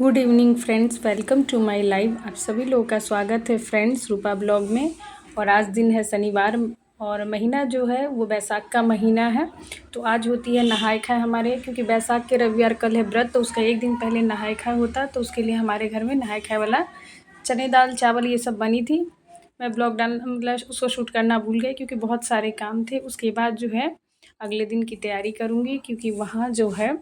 Good evening friends, welcome to my live. आप सभी लोगों का स्वागत है फ्रेंड्स रूपा ब्लॉग में। और आज दिन है शनिवार और महीना जो है वो बैसाख का महीना है। तो आज होती है नहाय खाय हमारे, क्योंकि बैसाख के रविवार कल है व्रत, तो उसका एक दिन पहले नहाय खाय होता। तो उसके लिए हमारे घर में नहाय खाय वाला चने दाल चावल ये सब बनी थी। मैं ब्लॉग मतलब उसको शूट करना भूल गई क्योंकि बहुत सारे काम थे। उसके बाद जो है अगले दिन की तैयारी करूँगी, क्योंकि वहाँ जो है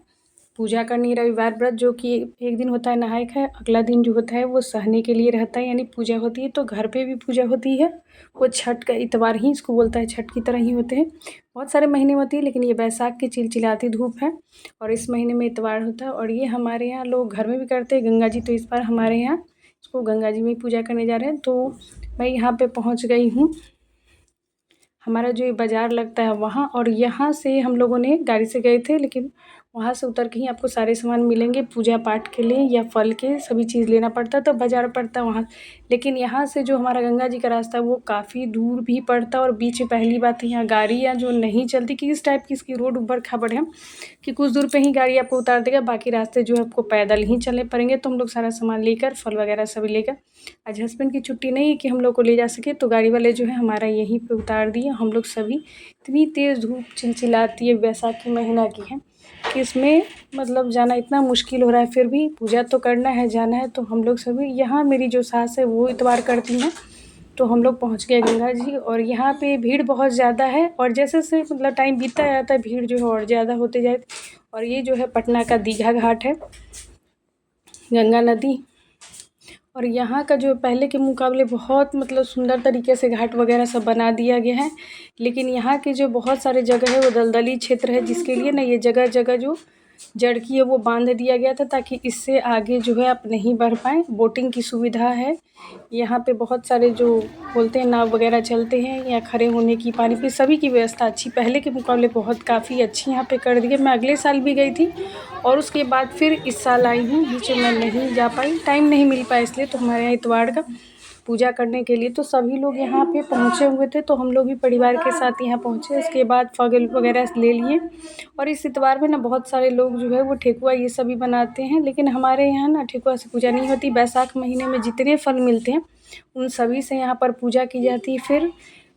पूजा करनी। रविवार व्रत जो कि एक दिन होता है नहाय खाय, अगला दिन जो होता है वो सहने के लिए रहता है, यानी पूजा होती है। तो घर पे भी पूजा होती है, वो छठ का इतवार ही इसको बोलता है, छठ की तरह ही होते हैं। बहुत सारे महीने होती है, लेकिन ये बैसाख की चिलचिलाती धूप है और इस महीने में इतवार होता है। और ये हमारे यहाँ लोग घर में भी करते हैं गंगा जी, तो इस बार हमारे यहाँ इसको गंगा जी में ही पूजा करने जा रहे हैं। तो मैं यहाँ पे पहुँच गई हूँ। हमारा जो ये बाज़ार लगता है वहाँ, और यहाँ से हम लोगों ने गाड़ी से गए थे, लेकिन वहाँ से उतर के ही आपको सारे सामान मिलेंगे पूजा पाठ के लिए या फल के सभी चीज़ लेना पड़ता है, तो बाज़ार पड़ता है वहाँ। लेकिन यहाँ से जो हमारा गंगा जी का रास्ता है वो काफ़ी दूर भी पड़ता है, और बीच में पहली बात है यहाँ गाड़ियाँ जो नहीं चलती, कि इस टाइप की इसकी रोड ऊबड़ खाबड़ है कि कुछ दूर पे ही गाड़ी आपको उतार देगा, बाकी रास्ते जो है आपको पैदल ही चलने पड़ेंगे। तो हम लोग सारा सामान लेकर फल वगैरह सभी लेकर, आज हस्बैंड की छुट्टी नहीं है कि हम लोग को ले जा सके, तो गाड़ी वाले जो है हमारा यहीं पे उतार दिए। हम लोग सभी, इतनी तेज़ धूप चिलचिलाती है, बैसाखी महीना की है कि इसमें मतलब जाना इतना मुश्किल हो रहा है, फिर भी पूजा तो करना है, जाना है। तो हम लोग सभी यहाँ, मेरी जो सास है वो इतवार करती हैं, तो हम लोग पहुँच गए गंगा जी। और यहाँ पे भीड़ बहुत ज़्यादा है, और जैसे जैसे मतलब टाइम बीतता जाता है भीड़ जो है और ज़्यादा होते जाए। और ये जो है पटना का दीघा घाट है, गंगा नदी। और यहाँ का जो पहले के मुकाबले बहुत मतलब सुंदर तरीके से घाट वगैरह सब बना दिया गया है। लेकिन यहाँ के जो बहुत सारे जगह है वो दलदली क्षेत्र है, जिसके लिए ना ये जगह जगह जो जड़की है वो बांध दिया गया था, ताकि इससे आगे जो है आप नहीं बढ़ पाएँ। बोटिंग की सुविधा है यहाँ पे, बहुत सारे जो बोलते हैं नाव वगैरह चलते हैं, या खड़े होने की, पानी की, सभी की व्यवस्था अच्छी पहले के मुकाबले बहुत काफ़ी अच्छी यहाँ पे कर दी है। मैं अगले साल भी गई थी और उसके बाद फिर इस साल आई हूँ। बीच में मैं नहीं जा पाई, टाइम नहीं मिल पाया, इसलिए। तो हमारे यहाँ इतवार का पूजा करने के लिए तो सभी लोग यहाँ पे पहुँचे हुए थे, तो हम लोग भी परिवार के साथ यहाँ पहुँचे। उसके बाद फल वगैरह ले लिए। और इस इतवार में ना बहुत सारे लोग जो है वो ठेकुआ ये सभी बनाते हैं, लेकिन हमारे यहाँ ना ठेकुआ से पूजा नहीं होती। बैसाख महीने में जितने फल मिलते हैं उन सभी से यहाँ पर पूजा की जाती है। फिर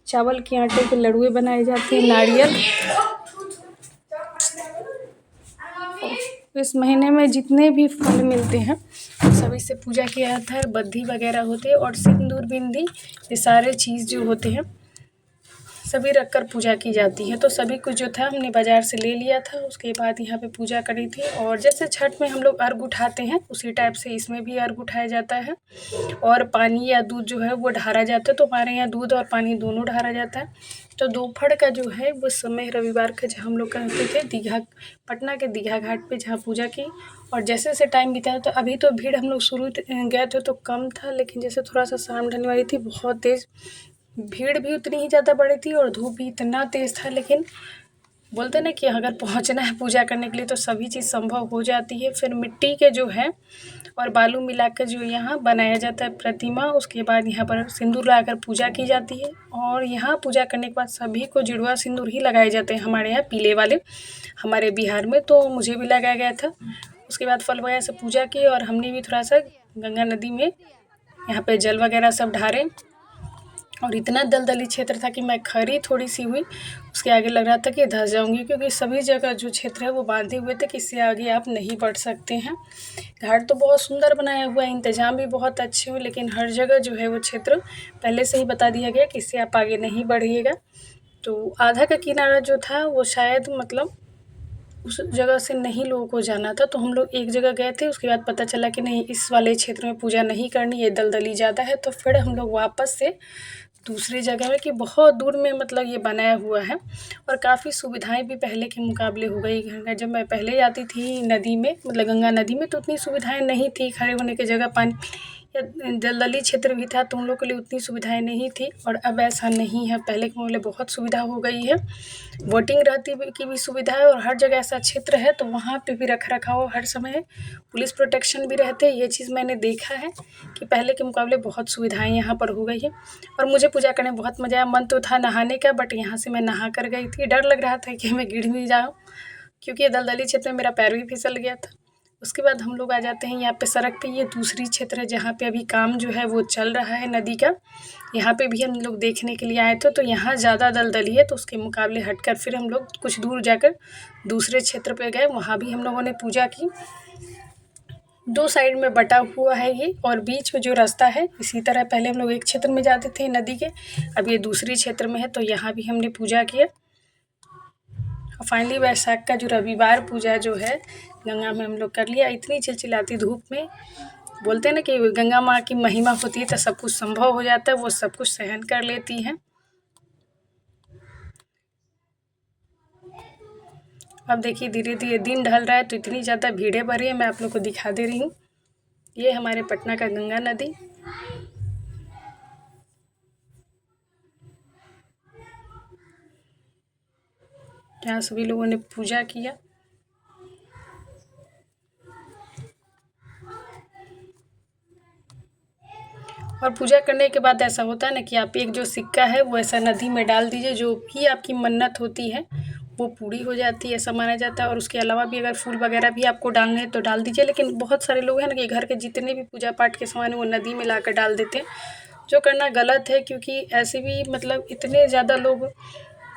चावल के आटे के लड़ुए बनाए जाते हैं, नारियल। इस महीने में जितने भी फल मिलते हैं सभी से पूजा किया जाता है, बद्धी वगैरह होते हैं, और सिंदूर बिंदी ये सारे चीज़ जो होते हैं सभी रखकर पूजा की जाती है। तो सभी कुछ जो था हमने बाज़ार से ले लिया था। उसके बाद यहाँ पे पूजा करी थी, और जैसे छठ में हम लोग अर्घ उठाते हैं उसी टाइप से इसमें भी अर्घ उठाया जाता है, और पानी या दूध जो है वो ढारा जाता है। तो हमारे यहाँ दूध और पानी दोनों ढारा जाता है। तो दोपहर का जो है वो समय रविवार का जहाँ हम लोग करते थे दीघा, पटना के दीघा घाट पे जहाँ पूजा की। और जैसे जैसे टाइम बीता, तो अभी तो भीड़ हम लोग शुरू गए थे तो कम था, लेकिन जैसे थोड़ा सा शाम ढलने वाली थी बहुत तेज़ भीड़ भी उतनी ही ज़्यादा बढ़ी थी, और धूप भी इतना तेज़ था। लेकिन बोलते ना कि अगर पहुंचना है पूजा करने के लिए तो सभी चीज़ संभव हो जाती है। फिर मिट्टी के जो है और बालू मिलाकर जो यहाँ बनाया जाता है प्रतिमा, उसके बाद यहाँ पर सिंदूर लगाकर पूजा की जाती है। और यहाँ पूजा करने के बाद सभी को जुड़वा सिंदूर ही लगाए जाते हैं हमारे यहाँ, पीले वाले, हमारे बिहार में। तो मुझे भी लगाया गया था। उसके बाद फल वगैरह से पूजा की, और हमने भी थोड़ा सा गंगा नदी में यहाँ पे जल वगैरह सब ढारे। और इतना दलदली क्षेत्र था कि मैं खड़ी थोड़ी सी हुई, उसके आगे लग रहा था कि धंस जाऊंगी, क्योंकि सभी जगह जो क्षेत्र है वो बांधे हुए थे कि इससे आगे आप नहीं बढ़ सकते हैं। घाट तो बहुत सुंदर बनाया हुआ है, इंतजाम भी बहुत अच्छे हुए, लेकिन हर जगह जो है वो क्षेत्र पहले से ही बता दिया गया कि इससे आप आगे नहीं बढ़िएगा। तो आधा का किनारा जो था वो शायद मतलब उस जगह से नहीं लोगों को जाना था, तो हम लोग एक जगह गए थे। उसके बाद पता चला कि नहीं, इस वाले क्षेत्र में पूजा नहीं करनी, ये दलदली ज़्यादा है। तो फिर हम लोग वापस से दूसरी जगह में, कि बहुत दूर में मतलब ये बनाया हुआ है, और काफ़ी सुविधाएं भी पहले के मुकाबले हो गई हैं। जब मैं पहले जाती थी नदी में, मतलब गंगा नदी में, तो उतनी सुविधाएं नहीं थी, खड़े होने की जगह पानी या दलदली क्षेत्र भी था तो उन लोग के लिए उतनी सुविधाएं नहीं थी। और अब ऐसा नहीं है, पहले के मुकाबले बहुत सुविधा हो गई है। वोटिंग रहती की भी सुविधा है, और हर जगह ऐसा क्षेत्र है तो वहाँ पे भी रख रखाव हर समय, पुलिस प्रोटेक्शन भी रहते हैं। ये चीज़ मैंने देखा है कि पहले के मुकाबले बहुत सुविधाएं यहाँ पर हो गई है। और मुझे पूजा करने में बहुत मज़ा आया। मन तो था नहाने का, बट यहाँ से मैं नहा कर गई थी, डर लग रहा था कि मैं गिर भी जाऊँ, क्योंकि ये दलदली क्षेत्र में मेरा पैर भी फिसल गया था। उसके बाद हम लोग आ जाते हैं यहाँ पे सड़क पे। ये दूसरी क्षेत्र है जहाँ पे अभी काम जो है वो चल रहा है नदी का। यहाँ पे भी हम लोग देखने के लिए आए थे, तो यहाँ ज़्यादा दलदली है, तो उसके मुकाबले हटकर फिर हम लोग कुछ दूर जाकर दूसरे क्षेत्र पे गए। वहाँ भी हम लोगों ने पूजा की। 2 साइड में बटा हुआ है ये, और बीच में जो रास्ता है इसी तरह पहले हम लोग एक क्षेत्र में जाते थे नदी के, अब ये दूसरी क्षेत्र में है, तो यहाँ भी हमने पूजा किया। और फाइनली वैशाख का जो रविवार पूजा जो है गंगा में हम लोग कर लिया। इतनी चिलचिलाती धूप में, बोलते हैं ना कि गंगा माँ की महिमा होती है तो सब कुछ संभव हो जाता है, वो सब कुछ सहन कर लेती हैं। अब देखिए धीरे धीरे दिन ढल रहा है, तो इतनी ज़्यादा भीड़ें बढ़ रही है, मैं आप लोग को दिखा दे रही हूँ। ये हमारे पटना का गंगा नदी। यहाँ सभी लोगों ने पूजा किया। और पूजा करने के बाद ऐसा होता है ना कि आप एक जो सिक्का है वो ऐसा नदी में डाल दीजिए, जो भी आपकी मन्नत होती है वो पूरी हो जाती है, ऐसा माना जाता है। और उसके अलावा भी अगर फूल वगैरह भी आपको डालने हैं तो डाल दीजिए। लेकिन बहुत सारे लोग हैं ना कि घर के जितने भी पूजा पाठ के सामान है वो नदी में लाकर डाल देते हैं, जो करना गलत है, क्योंकि ऐसे भी मतलब इतने ज़्यादा लोग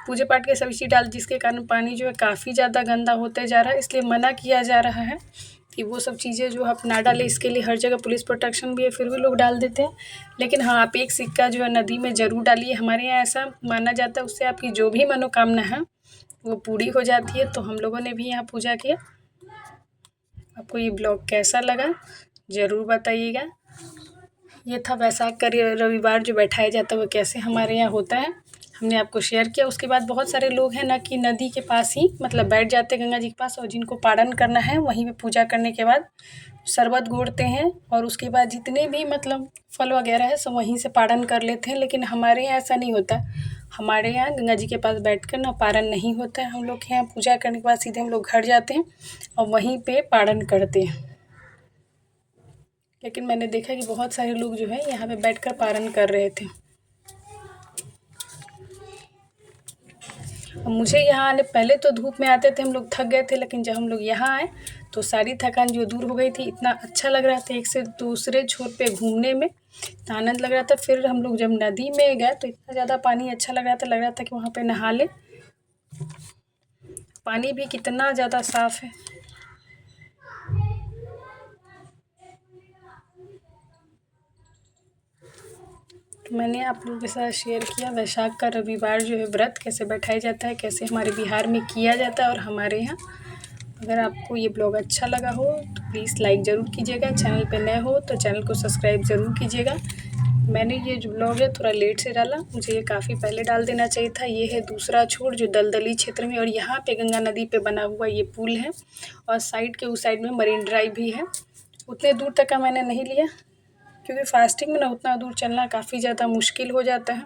पूजा पाठ के सभी चीज़ डाल, जिसके कारण पानी जो है काफ़ी ज़्यादा गंदा होते जा रहा है। इसलिए मना किया जा रहा है कि वो सब चीज़ें जो आप ना डालें। इसके लिए हर जगह पुलिस प्रोटेक्शन भी है, फिर भी लोग डाल देते हैं। लेकिन हाँ, आप एक सिक्का जो है नदी में ज़रूर डालिए। हमारे यहाँ ऐसा माना जाता है, उससे आपकी जो भी मनोकामना है वो पूरी हो जाती है। तो हम लोगों ने भी यहाँ पूजा किया। आपको ये ब्लॉग कैसा लगा ज़रूर बताइएगा। ये था वैशाख का रविवार जो बैठाया जाता है वो कैसे हमारे यहाँ होता है, हमने आपको शेयर किया। उसके बाद बहुत सारे लोग हैं ना कि नदी के पास ही मतलब बैठ जाते हैं गंगा जी के पास, और जिनको पारण करना है वहीं पे पूजा करने के बाद शरबत घोरते हैं, और उसके बाद जितने भी मतलब फल वगैरह है सब वहीं से पारण कर लेते हैं। लेकिन हमारे यहाँ ऐसा नहीं होता। हमारे यहाँ गंगा जी के पास बैठकर ना पारण नहीं होता है। हम लोग के यहाँ पूजा करने के बाद सीधे हम लोग घर जाते हैं और वहीं पे पारण करते हैं। लेकिन मैंने देखा कि बहुत सारे लोग जो है यहाँ पे बैठकर पारण कर रहे थे। अब मुझे यहाँ आने पहले तो धूप में आते थे हम लोग, थक गए थे, लेकिन जब हम लोग यहाँ आए तो सारी थकान जो दूर हो गई थी। इतना अच्छा लग रहा था एक से दूसरे छोर पे घूमने में, इतना आनंद लग रहा था। फिर हम लोग जब नदी में गए तो इतना ज़्यादा पानी अच्छा लग रहा था कि वहाँ पे नहा ले। पानी भी कितना ज़्यादा साफ़ है। मैंने आप लोगों के साथ शेयर किया वैशाख का रविवार जो है व्रत कैसे बैठाया जाता है, कैसे हमारे बिहार में किया जाता है और हमारे यहाँ। अगर आपको ये ब्लॉग अच्छा लगा हो तो प्लीज़ लाइक ज़रूर कीजिएगा। चैनल पे नए हो तो चैनल को सब्सक्राइब ज़रूर कीजिएगा। मैंने ये जो ब्लॉग है थोड़ा लेट से डाला, मुझे ये काफ़ी पहले डाल देना चाहिए था। ये है दूसरा छोर जो दलदली क्षेत्र में, और यहाँ पे गंगा नदी पे बना हुआ ये पुल है, और साइड के उस साइड में मरीन ड्राइव भी है। उतने दूर तक का मैंने नहीं लिया, क्योंकि फास्टिंग में ना उतना दूर चलना काफ़ी ज़्यादा मुश्किल हो जाता है,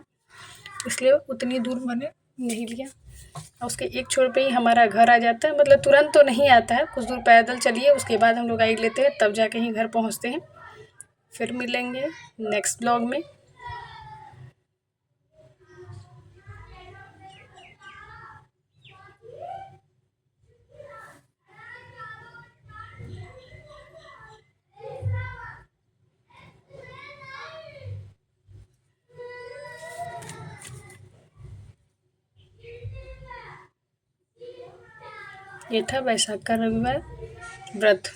इसलिए उतनी दूर मैंने नहीं लिया। और उसके एक छोर पे ही हमारा घर आ जाता है, मतलब तुरंत तो नहीं आता है, कुछ दूर पैदल चलिए उसके बाद हम लोग गाइड लेते हैं, तब जाके ही घर पहुंचते हैं। फिर मिलेंगे नेक्स्ट ब्लॉग में। ये था वैशाख का रविवार व्रत।